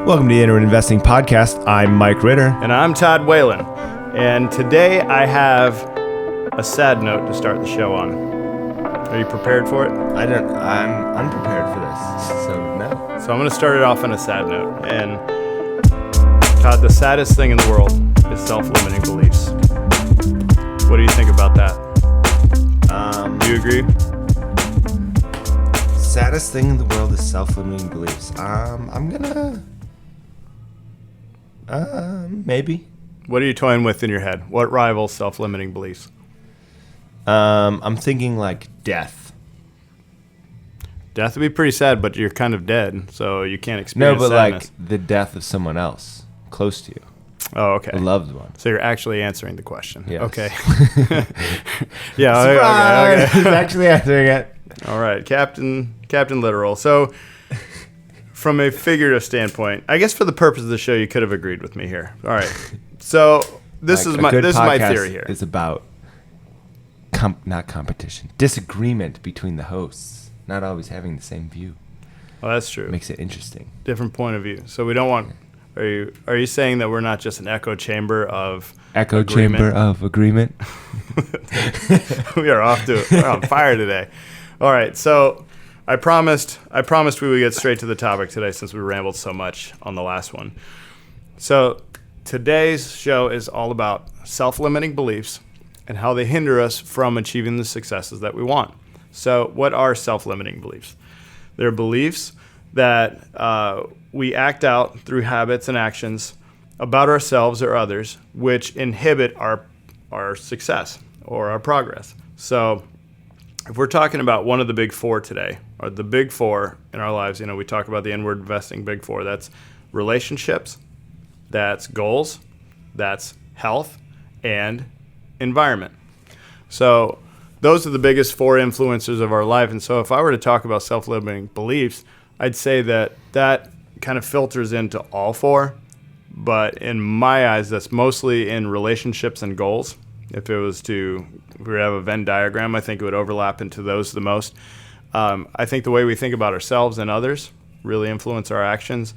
Welcome to the Internet Investing Podcast. I'm Mike Ritter. And I'm Todd Whelan. And today I have a sad note to start the show on. Are you prepared for it? I'm unprepared for this, so no. So I'm going to start it off on a sad note. And Todd, the saddest thing in the world is self-limiting beliefs. What do you think about that? Do you agree? Saddest thing in the world is self-limiting beliefs. I'm gonna... maybe. What are you toying with in your head? What rivals self-limiting beliefs? I'm thinking like death. Death would be pretty sad, but you're kind of dead, so you can't experience sadness. Like the death of someone else close to you. Oh, okay. A loved one. So you're actually answering the question. Yes. Okay. Yeah. Surprise! Okay. He's actually answering it. All right, Captain Literal. So, from a figurative standpoint, I guess for the purpose of the show, you could have agreed with me here. All right. So this is my theory here. It's about not competition, disagreement between the hosts, not always having the same view. Oh, that's true. Makes it interesting. Different point of view. So we don't want. Are you saying that we're not just an echo chamber of agreement? We are we're on fire today. All right, so I promised we would get straight to the topic today since we rambled so much on the last one. So today's show is all about self-limiting beliefs and how they hinder us from achieving the successes that we want. So what are self-limiting beliefs? They're beliefs that we act out through habits and actions about ourselves or others, which inhibit our success or our progress. So if we're talking about one of the big four today, or the big four in our lives, we talk about the inward investing big four. That's relationships, that's goals, that's health, and environment. So those are the biggest four influencers of our life. And so if I were to talk about self-limiting beliefs, I'd say that kind of filters into all four. But in my eyes, that's mostly in relationships and goals. If we were to have a Venn diagram, I think it would overlap into those the most. I think the way we think about ourselves and others really influence our actions.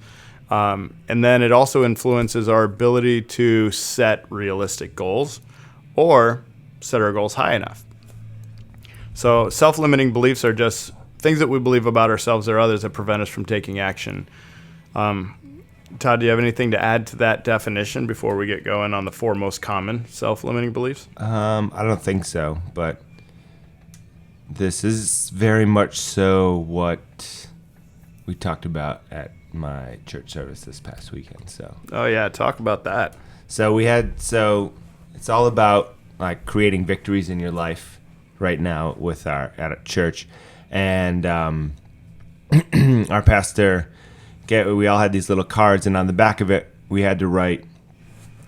And then it also influences our ability to set realistic goals or set our goals high enough. So self-limiting beliefs are just things that we believe about ourselves or others that prevent us from taking action. Todd, do you have anything to add to that definition before we get going on the four most common self-limiting beliefs? I don't think so, but this is very much so what we talked about at my church service this past weekend. So. Oh yeah, talk about that. So it's all about like creating victories in your life right now with at a church, and our pastor. We all had these little cards, and on the back of it, we had to write,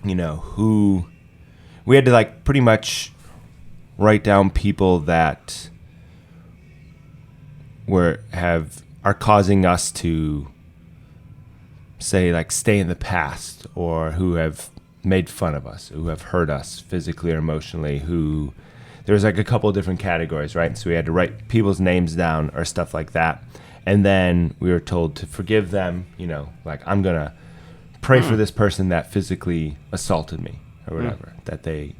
we had to like pretty much write down people that are causing us to say like stay in the past, or who have made fun of us, who have hurt us physically or emotionally, there was like a couple of different categories, right? So we had to write people's names down or stuff like that. And then we were told to forgive them, like I'm going to pray for this person that physically assaulted me or whatever, that they,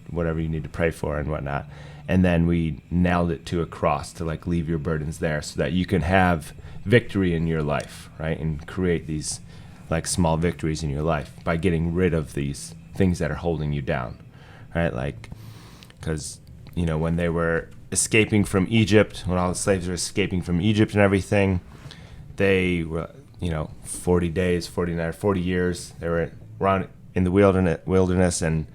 whatever you need to pray for and whatnot. And then we nailed it to a cross to like leave your burdens there so that you can have victory in your life, right? And create these like small victories in your life by getting rid of these things that are holding you down, right? Like, because, when they were escaping from Egypt, when all the slaves were escaping from Egypt and everything, they were, 40 days, 40 years, they were around in the wilderness, and,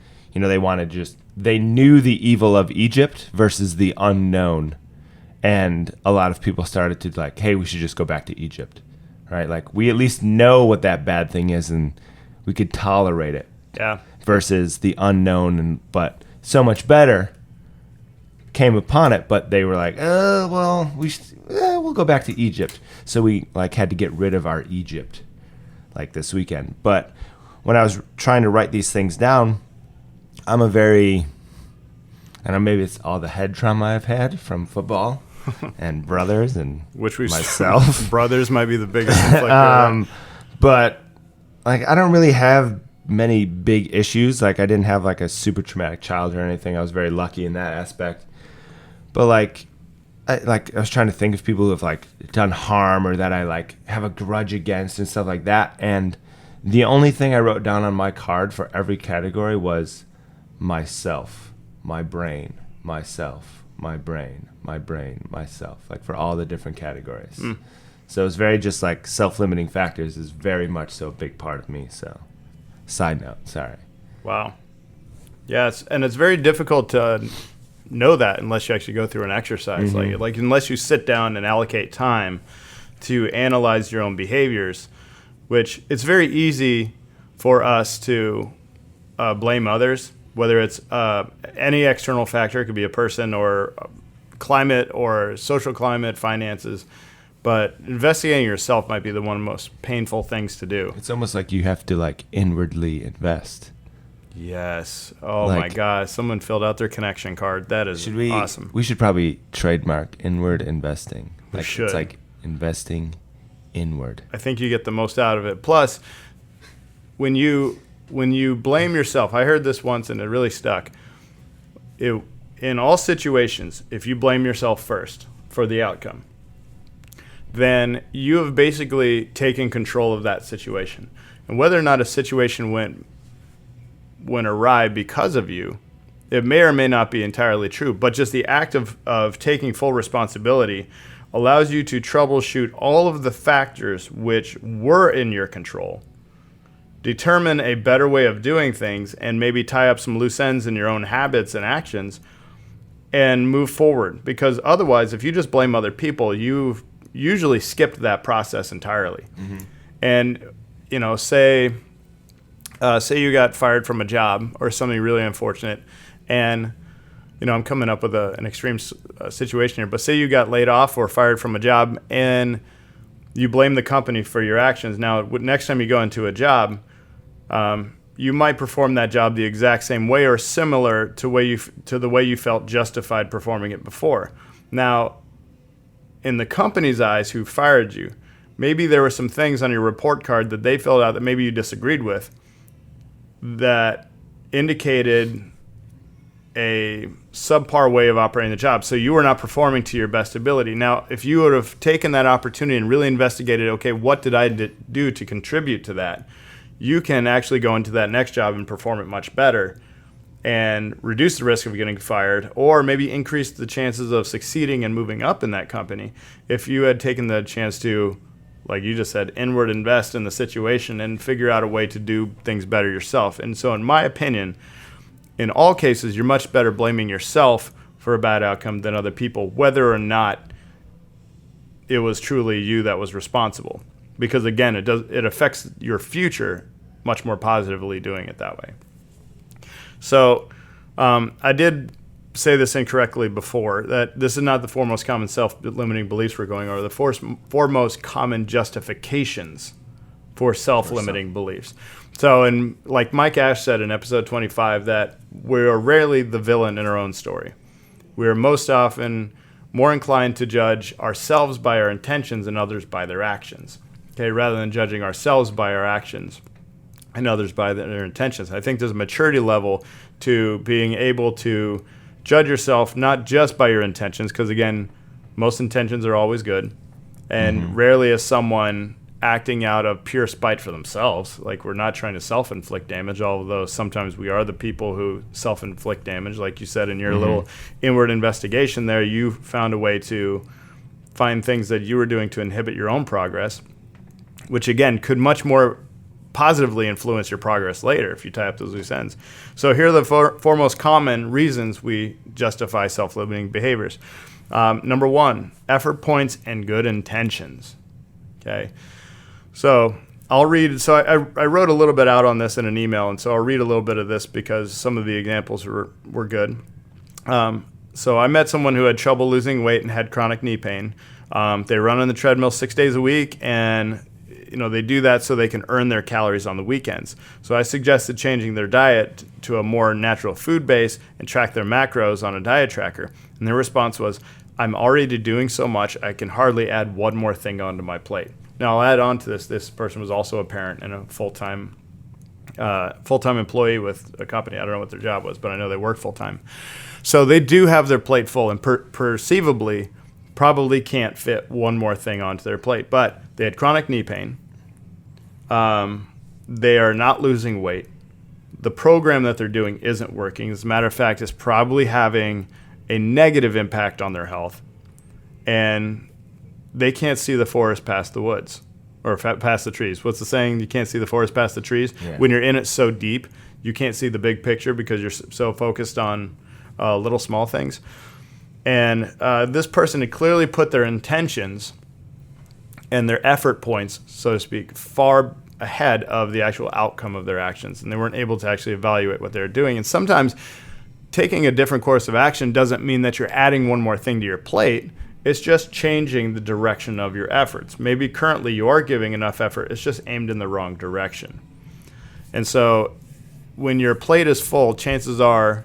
they knew the evil of Egypt versus the unknown. And a lot of people started to like, hey, we should just go back to Egypt, right? Like, we at least know what that bad thing is, and we could tolerate it. Yeah. Versus the unknown, but so much better came upon it, but they were like, we'll go back to Egypt. So we like had to get rid of our Egypt like this weekend. But when I was trying to write these things down, I'm maybe it's all the head trauma I've had from football and brothers and which we myself. Brothers might be the biggest. But like, I don't really have many big issues. Like, I didn't have like a super traumatic childhood or anything. I was very lucky in that aspect. But like, I was trying to think of people who have like done harm or that I like have a grudge against and stuff like that. And the only thing I wrote down on my card for every category was myself, my brain, myself, my brain, myself, like for all the different categories. So it's very just like self-limiting factors is very much so a big part of me. So side note, sorry. Wow. Yeah, it's very difficult to know that unless you actually go through an exercise. Like unless you sit down and allocate time to analyze your own behaviors, which it's very easy for us to blame others, whether it's any external factor. It could be a person or climate or social climate, finances. But investigating yourself might be the one of the most painful things to do. It's almost like you have to like inwardly invest. Yes. Oh Like, my God. Someone filled out their connection card. That is awesome. We should probably trademark inward investing. We Like, should. It's like investing inward. I think you get the most out of it. Plus, when you blame yourself, I heard this once and it really stuck. In all situations, if you blame yourself first for the outcome, then you have basically taken control of that situation. And whether or not a situation went awry because of you, it may or may not be entirely true, but just the act of taking full responsibility allows you to troubleshoot all of the factors which were in your control, determine a better way of doing things, and maybe tie up some loose ends in your own habits and actions and move forward. Because otherwise, if you just blame other people, you've usually skipped that process entirely. And, say you got fired from a job or something really unfortunate, and I'm coming up with an extreme situation here, but say you got laid off or fired from a job and you blame the company for your actions. Now, next time you go into a job, you might perform that job the exact same way or similar to the way you felt justified performing it before. Now, in the company's eyes who fired you, maybe there were some things on your report card that they filled out that maybe you disagreed with that indicated a subpar way of operating the job. So you were not performing to your best ability. Now, if you would have taken that opportunity and really investigated, okay, what did I do to contribute to that? You can actually go into that next job and perform it much better and reduce the risk of getting fired, or maybe increase the chances of succeeding and moving up in that company if you had taken the chance to, like you just said, inward invest in the situation and figure out a way to do things better yourself. And so in my opinion, in all cases, you're much better blaming yourself for a bad outcome than other people, whether or not it was truly you that was responsible. Because again, it affects your future much more positively doing it that way. So I did say this incorrectly before, that this is not the four most common self-limiting beliefs we're going over, the four most common justifications for self-limiting beliefs. So, and like Mike Ash said in episode 25, that we're rarely the villain in our own story. We are most often more inclined to judge ourselves by our intentions and others by their actions, okay, rather than judging ourselves by our actions and others by their intentions. I think there's a maturity level to being able to judge yourself not just by your intentions, because again, most intentions are always good, and rarely is someone acting out of pure spite for themselves. Like, we're not trying to self-inflict damage, although sometimes we are the people who self-inflict damage. Like you said in your little inward investigation there, you found a way to find things that you were doing to inhibit your own progress, which again could much more positively influence your progress later if you tie up those loose ends. So here are the four most common reasons we justify self-limiting behaviors. Number one, effort points and good intentions. Okay. So I'll read. So I wrote a little bit out on this in an email, and so I'll read a little bit of this because some of the examples were good. So I met someone who had trouble losing weight and had chronic knee pain. They run on the treadmill 6 days a week, and they do that so they can earn their calories on the weekends. So I suggested changing their diet to a more natural food base and track their macros on a diet tracker. And their response was, I'm already doing so much, I can hardly add one more thing onto my plate. Now, I'll add on to this. This person was also a parent and a full-time employee with a company. I don't know what their job was, but I know they work full-time. So they do have their plate full, and perceivably probably can't fit one more thing onto their plate. But they had chronic knee pain. They are not losing weight. The program that they're doing isn't working. As a matter of fact, it's probably having a negative impact on their health. And they can't see the forest past the woods or past the trees. What's the saying? You can't see the forest past the trees. Yeah. When you're in it so deep, you can't see the big picture because you're so focused on little small things. And this person had clearly put their intentions and their effort points, so to speak, far ahead of the actual outcome of their actions. And they weren't able to actually evaluate what they're doing. And sometimes taking a different course of action doesn't mean that you're adding one more thing to your plate. It's just changing the direction of your efforts. Maybe currently you are giving enough effort, it's just aimed in the wrong direction. And so when your plate is full, chances are,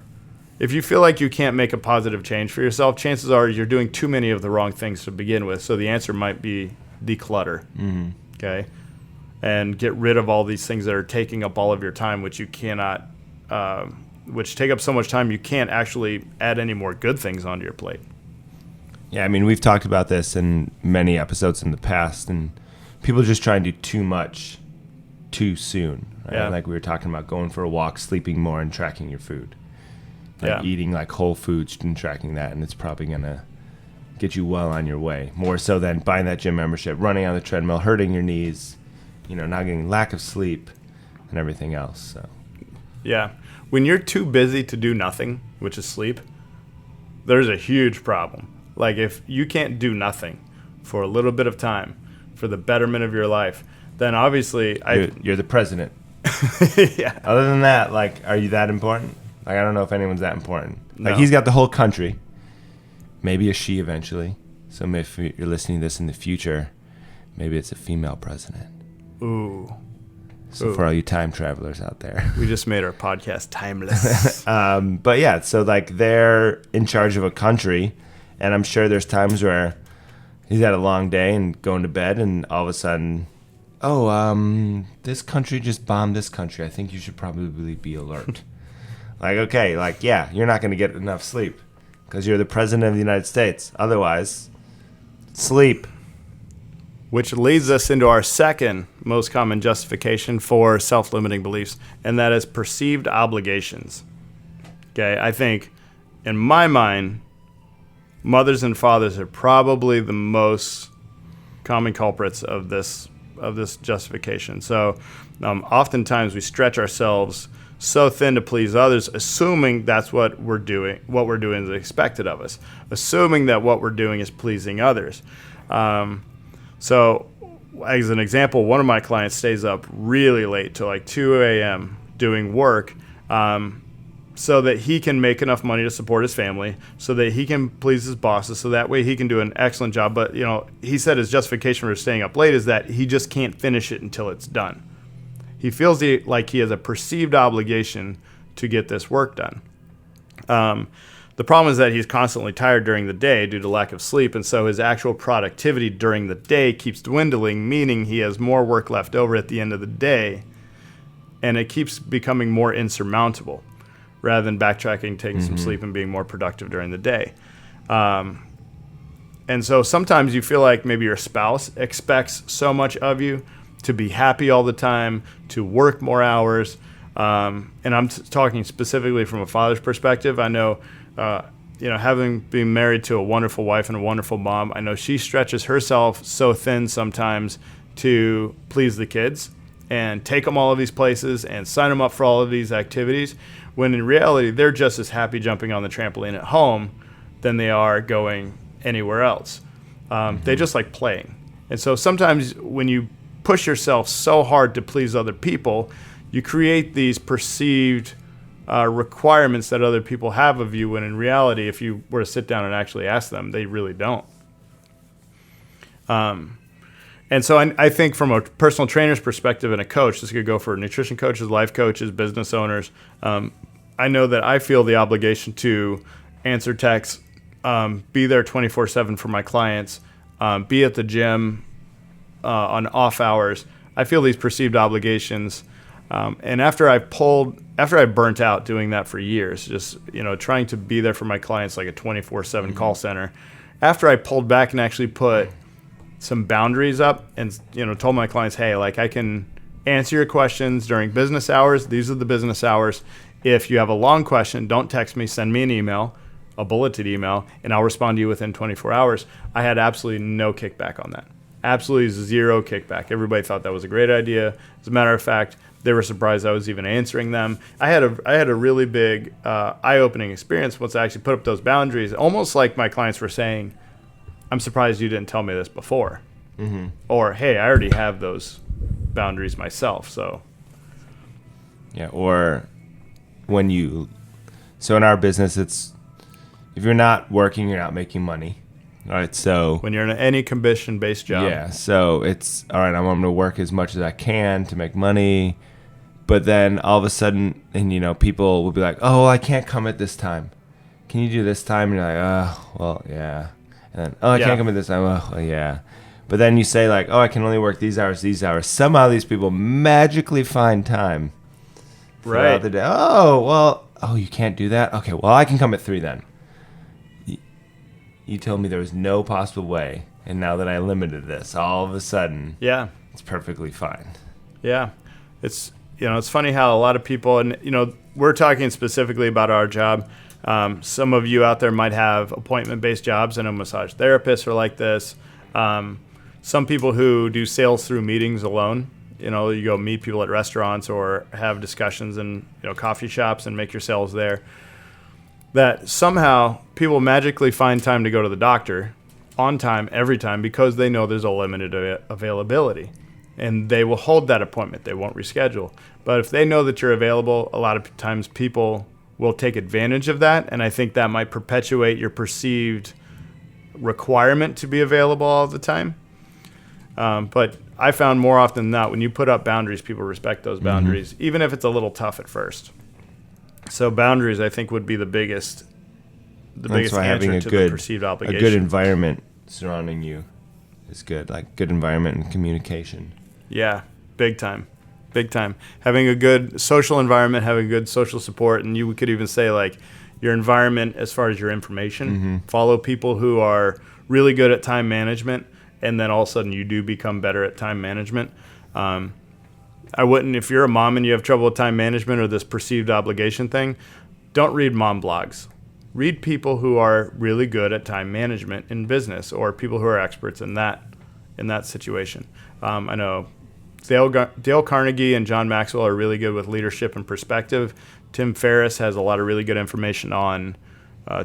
if you feel like you can't make a positive change for yourself, chances are you're doing too many of the wrong things to begin with. So the answer might be declutter, okay? And get rid of all these things that are taking up all of your time, which you cannot, which take up so much time you can't actually add any more good things onto your plate. Yeah, I mean, we've talked about this in many episodes in the past, and people just try and do too much too soon. Right? Yeah. Like we were talking about going for a walk, sleeping more, and tracking your food. Like eating like whole foods and tracking that, and it's probably going to get you well on your way. More so than buying that gym membership, running on the treadmill, hurting your knees, not getting lack of sleep and everything else. So, yeah. When you're too busy to do nothing, which is sleep, there's a huge problem. Like if you can't do nothing for a little bit of time for the betterment of your life, then obviously you're the president. Yeah. Other than that, like, are you that important? Like, I don't know if anyone's that important. No. Like, he's got the whole country. Maybe a she eventually. So if you're listening to this in the future, maybe it's a female president. Ooh. So for all you time travelers out there. We just made our podcast timeless. But yeah, so like they're in charge of a country, and I'm sure there's times where he's had a long day and going to bed, and all of a sudden, this country just bombed this country. I think you should probably be alert. Like, okay, like, yeah, you're not going to get enough sleep because you're the president of the United States. Otherwise, sleep. Which leads us into our second most common justification for self-limiting beliefs, and that is perceived obligations. Okay, I think, in my mind, mothers and fathers are probably the most common culprits of this justification. So, oftentimes we stretch ourselves so thin to please others, assuming that's what we're doing. What we're doing is expected of us, assuming that what we're doing is pleasing others. So, as an example, one of my clients stays up really late till like 2 a.m. doing work so that he can make enough money to support his family, so that he can please his bosses, so that way he can do an excellent job. But, he said his justification for staying up late is that he just can't finish it until it's done. He feels like he has a perceived obligation to get this work done. The problem is that he's constantly tired during the day due to lack of sleep, and so his actual productivity during the day keeps dwindling, meaning he has more work left over at the end of the day, and it keeps becoming more insurmountable rather than backtracking, taking some sleep, and being more productive during the day. And so sometimes you feel like maybe your spouse expects so much of you to be happy all the time, to work more hours, and I'm talking specifically from a father's perspective. I know having been married to a wonderful wife and a wonderful mom, I know she stretches herself so thin sometimes to please the kids and take them all of these places and sign them up for all of these activities, when in reality, they're just as happy jumping on the trampoline at home than they are going anywhere else. They just like playing. And so sometimes when you push yourself so hard to please other people, you create these perceived requirements that other people have of you, when in reality, if you were to sit down and actually ask them, they really don't. And so I think from a personal trainer's perspective and a coach, this could go for nutrition coaches, life coaches, business owners. I know that I feel the obligation to answer texts be there 24/7 for my clients, be at the gym on off hours. I feel these perceived obligations. And after I burnt out doing that for years, just, trying to be there for my clients like a 24/7 call center, after I pulled back and actually put some boundaries up and, told my clients, hey, like, I can answer your questions during business hours. These are the business hours. If you have a long question, don't text me, send me an email, a bulleted email, and I'll respond to you within 24 hours. I had absolutely no kickback on that. Absolutely zero kickback. Everybody thought that was a great idea. As a matter of fact, they were surprised I was even answering them. I had a really big eye-opening experience once I actually put up those boundaries. Almost like my clients were saying, I'm surprised you didn't tell me this before. Mm-hmm. Or, hey, I already have those boundaries myself. So, yeah, or so in our business, it's, if you're not working, you're not making money. All right, so when you're in any commission-based job. Yeah, so it's, all right, I'm going to work as much as I can to make money. But then all of a sudden, and people will be like, oh, well, I can't come at this time. Can you do this time? And you're like, oh, well, yeah. And then, oh, I can't come at this time. Oh, well, yeah. But then you say like, oh, I can only work these hours. Somehow these people magically find time throughout the day. Oh, well, you can't do that? Okay, well, I can come at 3 then. You told me there was no possible way. And now that I limited this, all of a sudden, it's perfectly fine. Yeah. It's funny how a lot of people, and, we're talking specifically about our job. Some of you out there might have appointment-based jobs. I know massage therapists are like this. Some people who do sales through meetings alone, you go meet people at restaurants or have discussions in coffee shops and make your sales there. That somehow people magically find time to go to the doctor on time every time because they know there's a limited availability. And they will hold that appointment. They won't reschedule. But if they know that you're available, a lot of times people will take advantage of that. And I think that might perpetuate your perceived requirement to be available all the time. But I found more often than not, when you put up boundaries, people respect those boundaries, even if it's a little tough at first. So boundaries, I think, would be the biggest answer to the perceived obligation. A good environment surrounding you is good, like good environment and communication. Yeah, big time. Having a good social environment, having good social support, and you could even say like your environment as far as your information. Follow people who are really good at time management, and then all of a sudden you do become better at time management. I wouldn't, if you're a mom and you have trouble with time management or this perceived obligation thing, don't read mom blogs. Read people who are really good at time management in business, or people who are experts in that situation. I know Dale Carnegie and John Maxwell are really good with leadership and perspective. Tim Ferriss has a lot of really good information on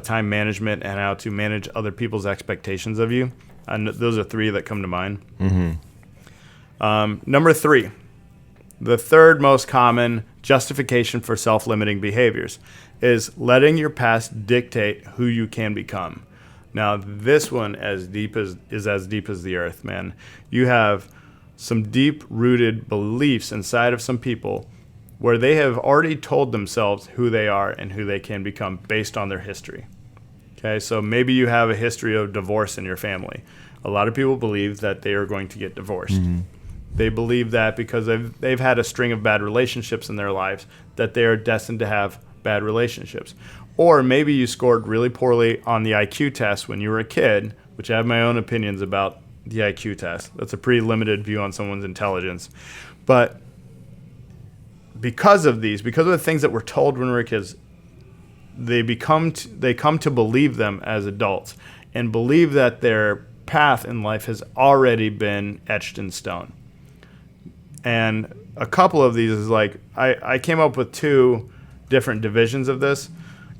time management and how to manage other people's expectations of you. And those are 3 that come to mind. Number 3, the third most common justification for self-limiting behaviors is letting your past dictate who you can become. Now, this one is as deep as the earth, man. You have some deep-rooted beliefs inside of some people where they have already told themselves who they are and who they can become based on their history. Okay, so maybe you have a history of divorce in your family. A lot of people believe that they are going to get divorced. They believe that because they've had a string of bad relationships in their lives, that they are destined to have bad relationships. Or maybe you scored really poorly on the IQ test when you were a kid, which I have my own opinions about the IQ test. That's a pretty limited view on someone's intelligence. But because of the things that we're told when we were kids, they come to believe them as adults and believe that their path in life has already been etched in stone. And a couple of these is like, I came up with 2 different divisions of this,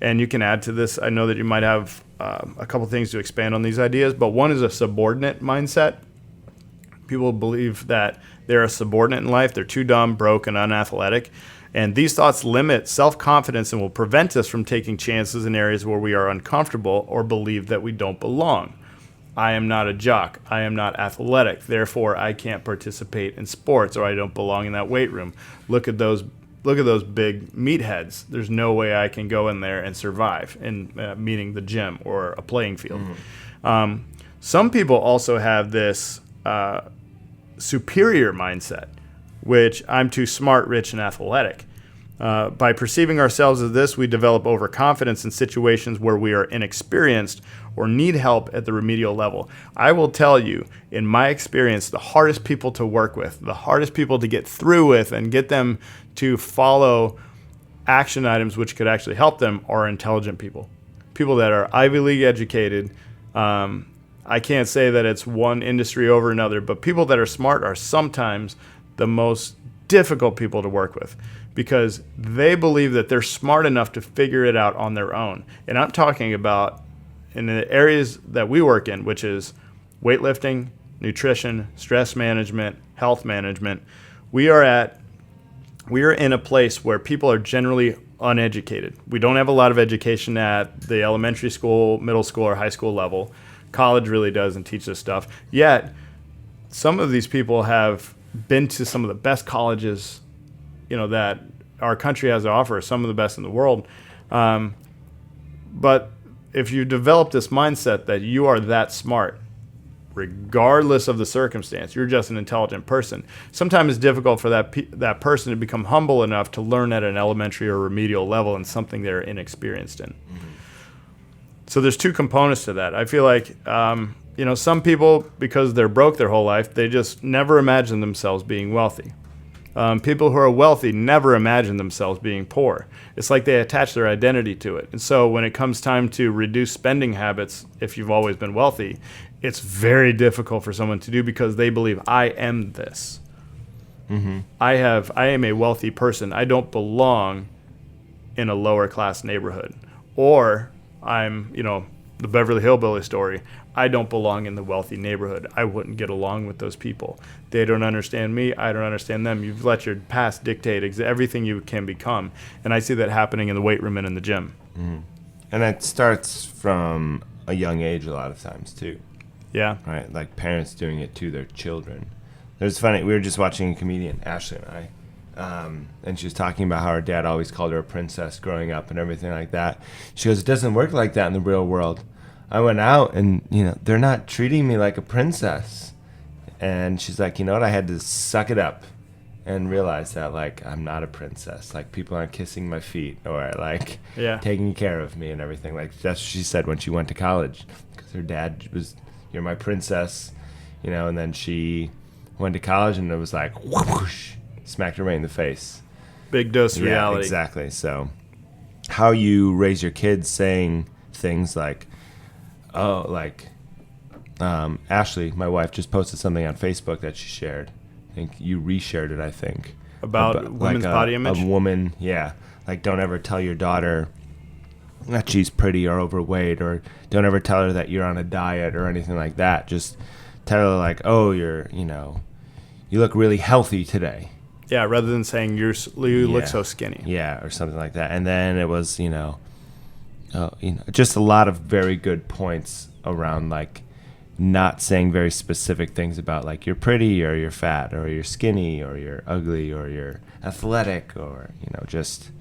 and you can add to this. I know that you might have a couple things to expand on these ideas, but one is a subordinate mindset. People believe that they're a subordinate in life. They're too dumb, broke, and unathletic. And these thoughts limit self-confidence and will prevent us from taking chances in areas where we are uncomfortable or believe that we don't belong. I am not a jock. I am not athletic. Therefore, I can't participate in sports, or I don't belong in that weight room. Look at those those big meatheads. There's no way I can go in there and survive in meaning the gym or a playing field. Some people also have this superior mindset, which I'm too smart, rich, and athletic. By perceiving ourselves as this, we develop overconfidence in situations where we are inexperienced or need help at the remedial level. I will tell you, in my experience, the hardest people to work with, the hardest people to get through with and get them to follow action items which could actually help them are intelligent people. People that are Ivy League educated. I can't say that it's one industry over another, but people that are smart are sometimes the most difficult people to work with, because they believe that they're smart enough to figure it out on their own. And I'm talking about in the areas that we work in, which is weightlifting, nutrition, stress management, health management. We are in a place where people are generally uneducated. We don't have a lot of education at the elementary school, middle school, or high school level. College really doesn't teach this stuff. Yet, some of these people have been to some of the best colleges, that our country has to offer, some of the best in the world. But if you develop this mindset that you are that smart, regardless of the circumstance, you're just an intelligent person. Sometimes it's difficult for that person to become humble enough to learn at an elementary or remedial level in something they're inexperienced in. Mm-hmm. So there's two components to that. I feel like, some people, because they're broke their whole life, they just never imagine themselves being wealthy. People who are wealthy never imagine themselves being poor. It's like they attach their identity to it. And so when it comes time to reduce spending habits, if you've always been wealthy, it's very difficult for someone to do because they believe, I am this. Mm-hmm. I am a wealthy person. I don't belong in a lower class neighborhood. Or I'm, the Beverly Hillbilly story. I don't belong in the wealthy neighborhood. I wouldn't get along with those people. They don't understand me. I don't understand them. You've let your past dictate everything you can become. And I see that happening in the weight room and in the gym. Mm-hmm. And that starts from a young age a lot of times, too. Yeah. Right? Like parents doing it to their children. It was funny. We were just watching a comedian, Ashley and I. And she was talking about how her dad always called her a princess growing up and everything like that. She goes, it doesn't work like that in the real world. I went out and, they're not treating me like a princess. And she's like, what? I had to suck it up and realize that, I'm not a princess. People aren't kissing my feet or, taking care of me and everything. That's what she said when she went to college. Because her dad was, you're my princess, and then she went to college and it was like, whoosh, smacked her right in the face. Big dose of reality. Yeah, exactly. So how you raise your kids saying things like, Ashley, my wife, just posted something on Facebook that she shared. I think you reshared it, I think. About women's body image? A woman, yeah. Don't ever tell your daughter that she's pretty or overweight, or don't ever tell her that you're on a diet or anything like that. Just tell her, oh, you look really healthy today. Yeah, rather than saying you look so skinny. Yeah, or something like that. And then it was, just a lot of very good points around not saying very specific things about you're pretty or you're fat or you're skinny or you're ugly or you're athletic or just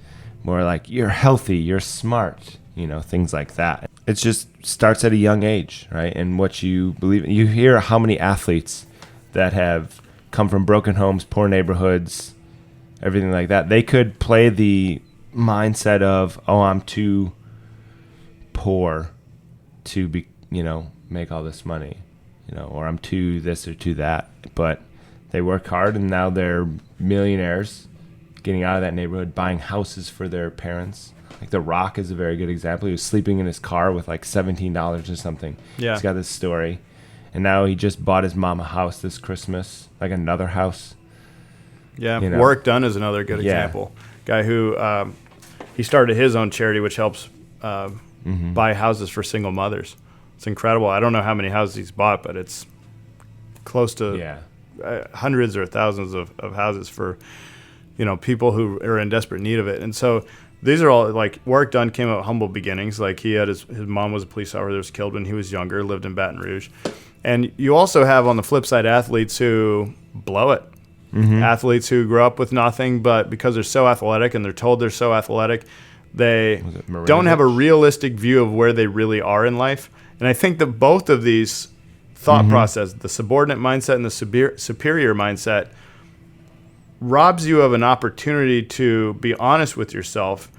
more you're healthy, you're smart, things like that. It just starts at a young age, right? And what you believe in. You hear how many athletes that have come from broken homes, poor neighborhoods, everything like that. They could play the mindset of, I'm too poor to be, make all this money, or I'm too this or too that. But they work hard and now they're millionaires, getting out of that neighborhood, buying houses for their parents. The Rock is a very good example. He was sleeping in his car with $17 or something. Yeah. He's got this story. And now he just bought his mom a house this Christmas, another house. Yeah, Work Done is another good example. Guy who, he started his own charity, which helps buy houses for single mothers. It's incredible. I don't know how many houses he's bought, but it's close to hundreds or thousands of houses for, people who are in desperate need of it. And so these are all, Work Done came out of humble beginnings. He had his mom was a police officer that was killed when he was younger, lived in Baton Rouge. And you also have, on the flip side, athletes who blow it. Athletes who grow up with nothing, but because they're so athletic and they're told they're so athletic, they don't have a realistic view of where they really are in life. And I think that both of these thought processes, the subordinate mindset and the superior mindset, robs you of an opportunity to be honest with yourself,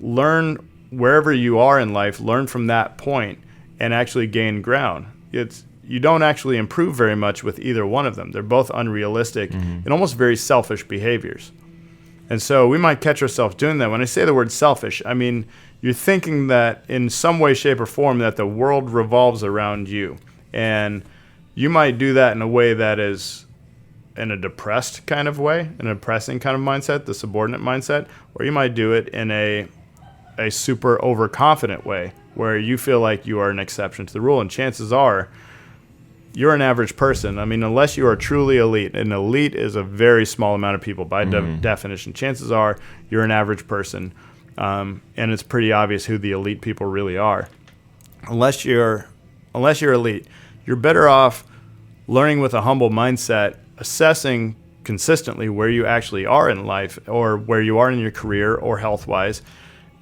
learn wherever you are in life, learn from that point, and actually gain ground. You don't actually improve very much with either one of them. They're both unrealistic and almost very selfish behaviors. And so we might catch ourselves doing that. When I say the word selfish, I mean you're thinking that in some way, shape, or form that the world revolves around you. And you might do that in a way that is in a depressed kind of way, an oppressing kind of mindset, the subordinate mindset, or you might do it in a super overconfident way where you feel like you are an exception to the rule. And chances are you're an average person. I mean, unless you are truly elite, and elite is a very small amount of people by definition. Chances are you're an average person, and it's pretty obvious who the elite people really are. Unless you're elite, you're better off learning with a humble mindset, assessing consistently where you actually are in life or where you are in your career or health-wise,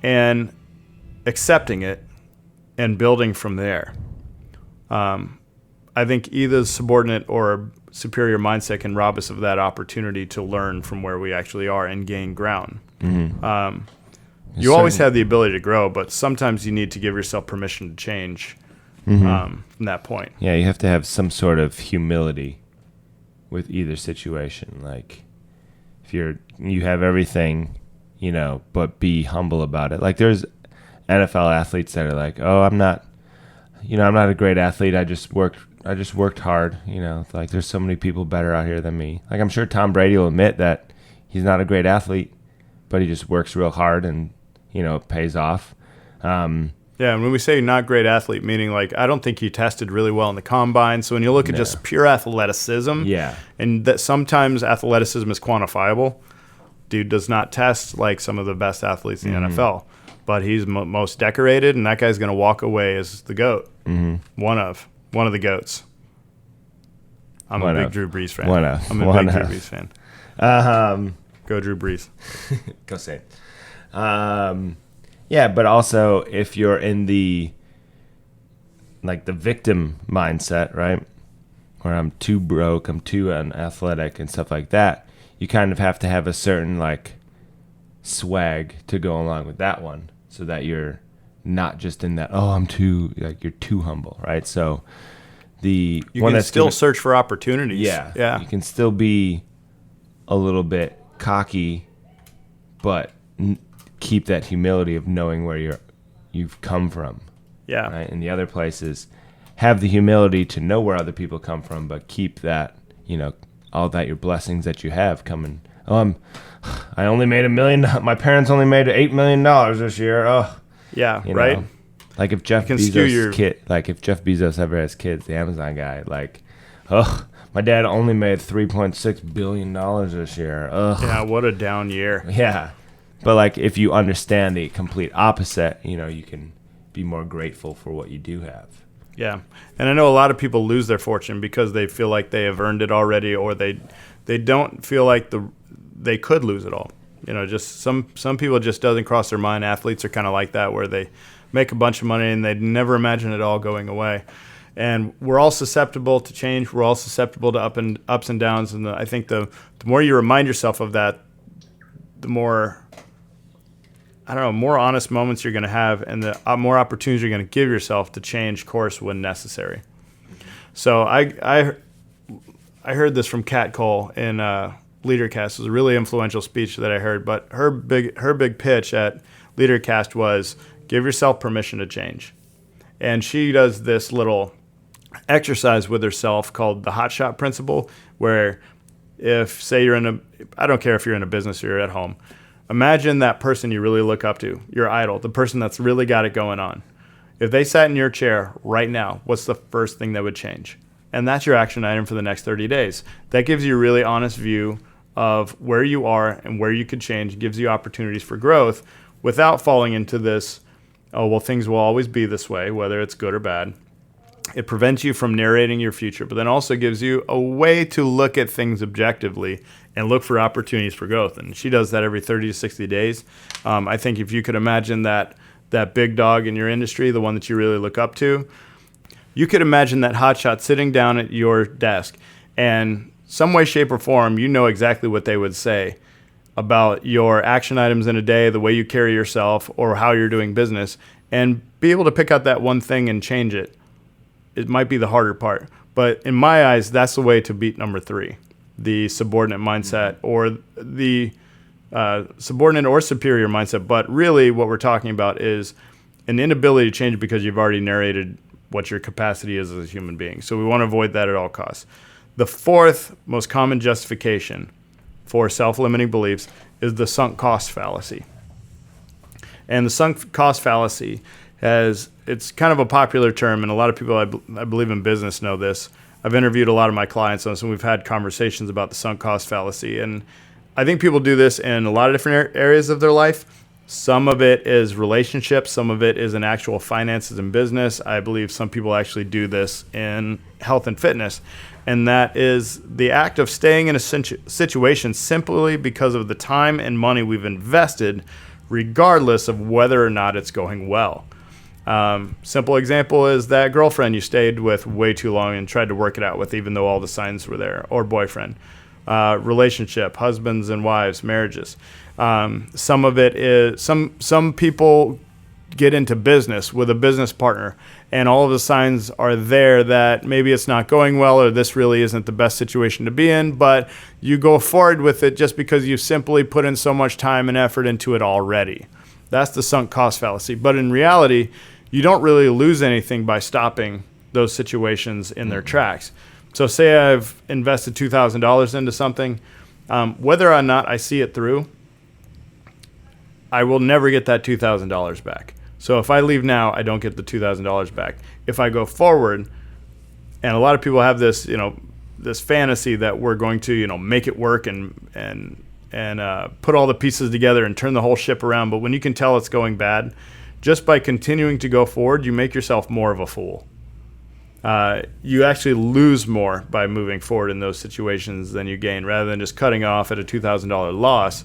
and accepting it and building from there. I think either subordinate or superior mindset can rob us of that opportunity to learn from where we actually are and gain ground. You always have the ability to grow, but sometimes you need to give yourself permission to change from that point. Yeah, you have to have some sort of humility with either situation. Like if you have everything, but be humble about it. Like there's NFL athletes that are like, oh, I'm not a great athlete. I just worked hard, like there's so many people better out here than me. Like I'm sure Tom Brady will admit that he's not a great athlete, but he just works real hard and, it pays off. Yeah, and when we say not great athlete, meaning like I don't think he tested really well in the combine. So when you look at just pure athleticism, and that sometimes athleticism is quantifiable, dude does not test like some of the best athletes in the NFL, but he's most decorated, and that guy's going to walk away as the GOAT, one of the GOATs. I'm a big Drew Brees fan. I'm a big Drew Brees fan. Go Drew Brees. Go say it. Yeah, but also if you're in the victim mindset, right, where I'm too broke, I'm too unathletic and stuff like that, you kind of have to have a certain swag to go along with that one, so that you're not just in that, you're too humble, right? So you can still search for opportunities. Yeah. You can still be a little bit cocky, but keep that humility of knowing where you've come from. Yeah. Right? And the other place is have the humility to know where other people come from, but keep that, all that your blessings that you have coming. I only made $1 million. My parents only made $8 million this year. Oh, yeah, right. Like if Jeff Bezos ever has kids, the Amazon guy, my dad only made $3.6 billion this year. Ugh. Yeah, what a down year. Yeah. But if you understand the complete opposite, you can be more grateful for what you do have. Yeah. And I know a lot of people lose their fortune because they feel like they have earned it already, or they don't feel like they could lose it all. Just some people it just doesn't cross their mind. Athletes are kind of like that, where they make a bunch of money and they never imagine it all going away. And we're all susceptible to change. We're all susceptible to ups and downs. And I think the more you remind yourself of that, the more honest moments you're going to have, and the more opportunities you're going to give yourself to change course when necessary. So I heard this from Kat Cole in LeaderCast. It was a really influential speech that I heard, but her big pitch at LeaderCast was give yourself permission to change. And she does this little exercise with herself called the Hotshot Principle, where say I don't care if you're in a business or you're at home, imagine that person you really look up to, your idol, the person that's really got it going on. If they sat in your chair right now, what's the first thing that would change? And that's your action item for the next 30 days. That gives you a really honest view of where you are and where you could change. It gives you opportunities for growth without falling into this, things will always be this way, whether it's good or bad. It prevents you from narrating your future, but then also gives you a way to look at things objectively and look for opportunities for growth. And she does that every 30 to 60 days. I think if you could imagine that big dog in your industry, the one that you really look up to, you could imagine that hotshot sitting down at your desk, and some way, shape, or form, you know exactly what they would say about your action items in a day, the way you carry yourself, or how you're doing business, and be able to pick out that one thing and change it. It might be the harder part. But in my eyes, that's the way to beat number 3, the subordinate mindset, or the subordinate or superior mindset. But really what we're talking about is an inability to change because you've already narrated what your capacity is as a human being. So we want to avoid that at all costs. The 4th most common justification for self-limiting beliefs is the sunk cost fallacy. And the sunk cost fallacy it's kind of a popular term, and a lot of people I believe in business know this. I've interviewed a lot of my clients on this, and we've had conversations about the sunk cost fallacy. And I think people do this in a lot of different areas of their life. Some of it is relationships. Some of it is in actual finances and business. I believe some people actually do this in health and fitness. And that is the act of staying in a situation simply because of the time and money we've invested, regardless of whether or not it's going well. Simple example is that girlfriend you stayed with way too long and tried to work it out with, even though all the signs were there, or boyfriend. Relationship, husbands and wives, marriages. Some of it is some people get into business with a business partner, and all of the signs are there that maybe it's not going well, or this really isn't the best situation to be in, but you go forward with it just because you simply put in so much time and effort into it already. That's the sunk cost fallacy. But in reality, you don't really lose anything by stopping those situations in their tracks. So say I've invested $2,000 into something, whether or not I see it through, I will never get that $2,000 back. So if I leave now, I don't get the $2,000 back. If I go forward, and a lot of people have this, this fantasy that we're going to, make it work and put all the pieces together and turn the whole ship around. But when you can tell it's going bad, just by continuing to go forward, you make yourself more of a fool. You actually lose more by moving forward in those situations than you gain. Rather than just cutting off at a $2,000 loss,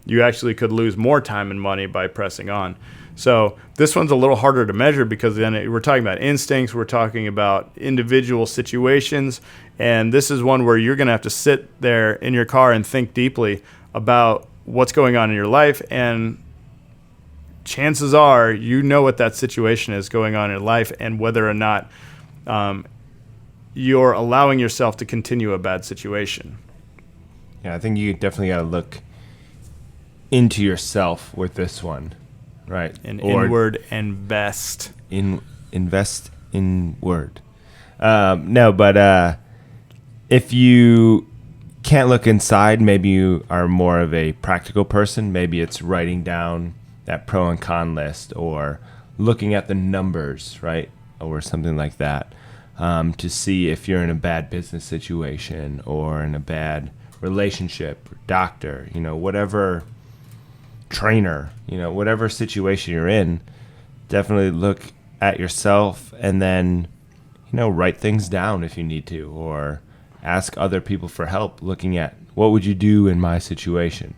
you actually could lose more time and money by pressing on. So this one's a little harder to measure because then we're talking about instincts, we're talking about individual situations, and this is one where you're going to have to sit there in your car and think deeply about what's going on in your life, and chances are you know what that situation is going on in your life and whether or not you're allowing yourself to continue a bad situation. Yeah, I think you definitely got to look into yourself with this one. Right. And inward and best. Invest inward. But if you can't look inside, maybe you are more of a practical person. Maybe it's writing down that pro and con list, or looking at the numbers, right? Or something like that, to see if you're in a bad business situation or in a bad relationship, or doctor, whatever, trainer, whatever situation you're in, definitely look at yourself and then, write things down if you need to, or ask other people for help looking at what would you do in my situation.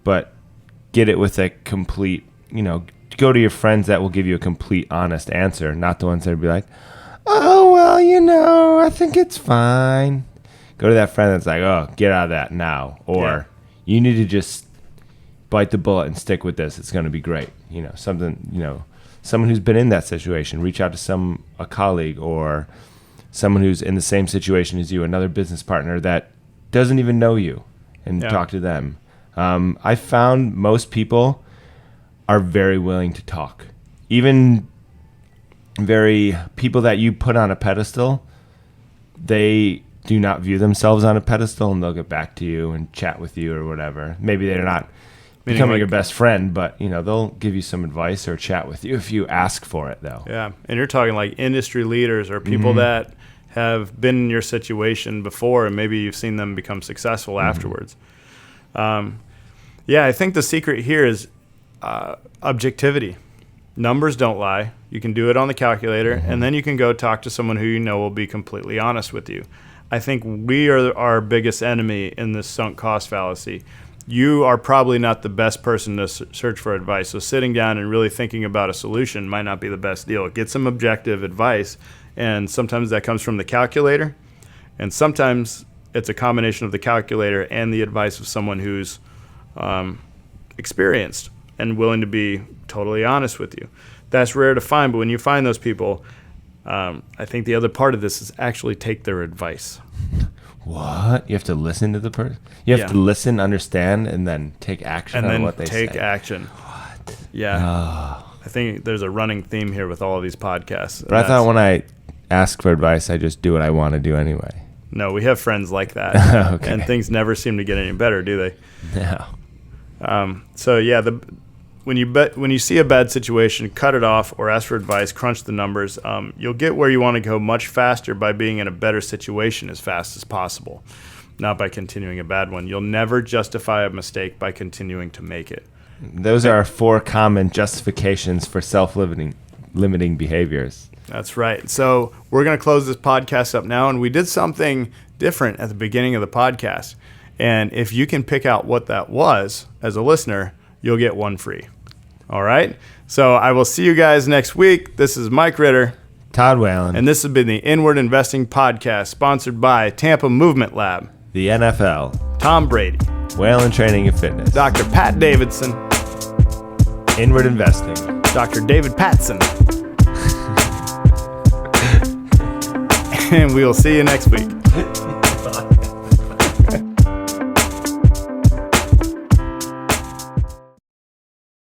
But get it with a complete, go to your friends that will give you a complete, honest answer, not the ones that will be like, oh, well, I think it's fine. Go to that friend that's like, oh, get out of that now. Or you need to just bite the bullet and stick with this. It's going to be great. Someone who's been in that situation. Reach out to a colleague or someone who's in the same situation as you, another business partner that doesn't even know you, and talk to them. I found most people are very willing to talk. Even people that you put on a pedestal, they do not view themselves on a pedestal, and they'll get back to you and chat with you or whatever. Maybe they're not becoming your best friend, but they'll give you some advice or chat with you if you ask for it, though. Yeah, and you're talking like industry leaders or people that have been in your situation before, and maybe you've seen them become successful afterwards. I think the secret here is objectivity. Numbers don't lie. You can do it on the calculator, and then you can go talk to someone who you know will be completely honest with you. I think we are our biggest enemy in this sunk cost fallacy. You are probably not the best person to search for advice. So sitting down and really thinking about a solution might not be the best deal. Get some objective advice, and sometimes that comes from the calculator, and sometimes it's a combination of the calculator and the advice of someone who's experienced and willing to be totally honest with you. That's rare to find, but when you find those people, I think the other part of this is actually take their advice. What? You have to listen to the person? You have to listen, understand, and then take action on what they say. And then take action. What? Yeah. Oh. I think there's a running theme here with all of these podcasts. But I thought when I ask for advice, I just do what I want to do anyway. No, we have friends like that. Okay. And things never seem to get any better, do they? No. So yeah, when you see a bad situation, cut it off or ask for advice, crunch the numbers. You'll get where you want to go much faster by being in a better situation as fast as possible, not by continuing a bad one. You'll never justify a mistake by continuing to make it. Those are 4 common justifications for self-limiting behaviors. That's right. So we're going to close this podcast up now, and we did something different at the beginning of the podcast. And if you can pick out what that was as a listener, you'll get 1 free. All right? So I will see you guys next week. This is Mike Ritter. Todd Whelan. And this has been the Inward Investing Podcast, sponsored by Tampa Movement Lab, the NFL, Tom Brady, Whelan Training and Fitness, Dr. Pat Davidson, Inward Investing, Dr. David Patson. And we will see you next week.